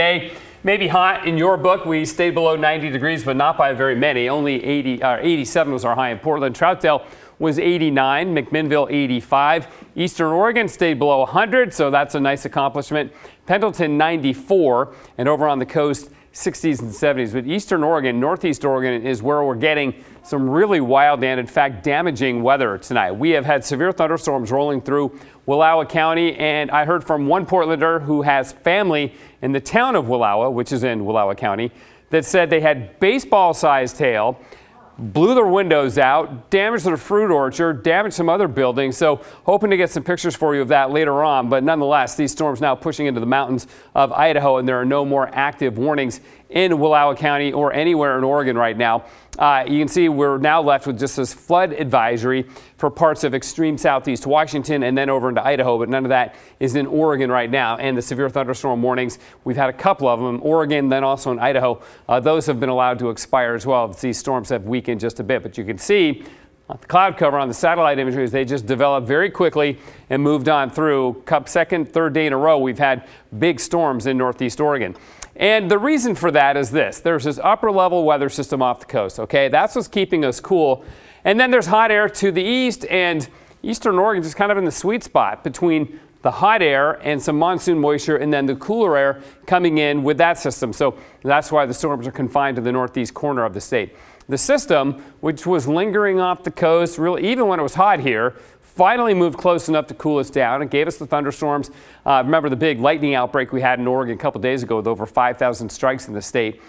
Today, maybe hot in your book. We stayed below 90 degrees, but not by very many. Only 87 was our high in Portland. Troutdale was 89, McMinnville 85. Eastern Oregon stayed below 100, so that's a nice accomplishment. Pendleton 94, and over on the coast 60s and 70s. But Eastern Oregon, Northeast Oregon is where we're getting some really wild and, in fact, damaging weather tonight. We have had severe thunderstorms rolling through Wallowa County, and I heard from one Portlander who has family in the town of Wallowa, which is in Wallowa County, that said they had baseball-sized hail, blew their windows out, damaged their fruit orchard, damaged some other buildings. So hoping to get some pictures for you of that later on. But nonetheless, these storms now pushing into the mountains of Idaho, and there are no more active warnings in Wallowa County or anywhere in Oregon right now. You can see we're now left with just this flood advisory for parts of extreme southeast Washington and then over into Idaho, but none of that is in Oregon right now. And the severe thunderstorm warnings, we've had a couple of them, Oregon, then also in Idaho. Those have been allowed to expire as well. These storms have weakened just a bit, but you can see the cloud cover on the satellite imagery as they just developed very quickly and moved on through. Second, third day in a row, we've had big storms in Northeast Oregon. And the reason for that is this. There's this upper level weather system off the coast, okay? That's what's keeping us cool. And then there's hot air to the east, and Eastern Oregon is kind of in the sweet spot between the hot air and some monsoon moisture and then the cooler air coming in with that system. So that's why the storms are confined to the northeast corner of the state. The system, which was lingering off the coast, really, even when it was hot here, finally moved close enough to cool us down and gave us the thunderstorms. Remember the big lightning outbreak we had in Oregon a couple days ago with over 5,000 strikes in the state.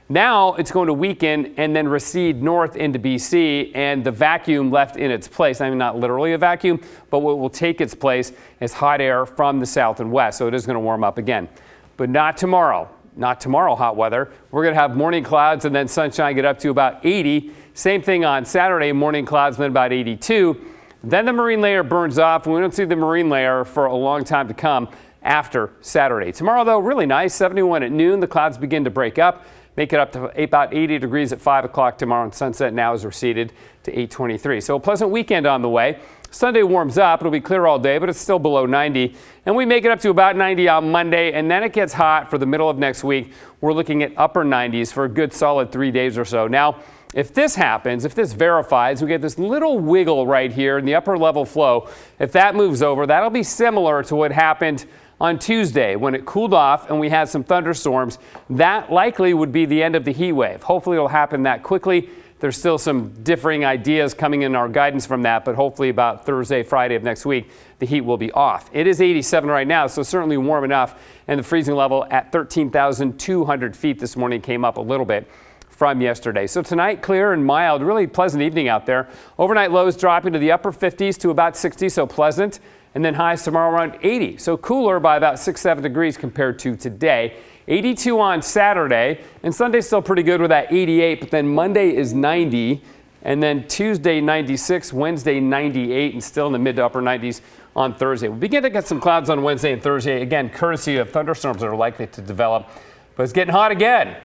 Now it's going to weaken and then recede north into BC, and the vacuum left in its place, I mean not literally a vacuum, but what will take its place is hot air from the south and west. So it is going to warm up again, but not tomorrow. Not tomorrow, hot weather. We're going to have morning clouds and then sunshine, get up to about 80. Same thing on Saturday, morning clouds and then about 82. Then the marine layer burns off, and we don't see the marine layer for a long time to come after Saturday. Tomorrow, though, really nice, 71 at noon. The clouds begin to break up, make it up to about 80 degrees at 5 o'clock tomorrow, and sunset now is receded to 8:23. So a pleasant weekend on the way. Sunday warms up. It'll be clear all day, but it's still below 90. And we make it up to about 90 on Monday, and then it gets hot for the middle of next week. We're looking at upper 90s for a good solid 3 days or so. Now, if this happens, if this verifies, we get this little wiggle right here in the upper level flow. If that moves over, that'll be similar to what happened on Tuesday when it cooled off and we had some thunderstorms. That likely would be the end of the heat wave. Hopefully it'll happen that quickly. There's still some differing ideas coming in our guidance from that, but hopefully about Thursday, Friday of next week, the heat will be off. It is 87 right now, so certainly warm enough, and the freezing level at 13,200 feet this morning came up a little bit from yesterday. So tonight, clear and mild, really pleasant evening out there. Overnight lows dropping to the upper 50s to about 60, so pleasant. And then highs tomorrow around 80, so cooler by about 6-7 degrees compared to today. 82 on Saturday, and Sunday's still pretty good with that 88, but then Monday is 90, and then Tuesday 96, Wednesday 98, and still in the mid to upper 90s on Thursday. We'll begin to get some clouds on Wednesday and Thursday, again, courtesy of thunderstorms that are likely to develop, but it's getting hot again.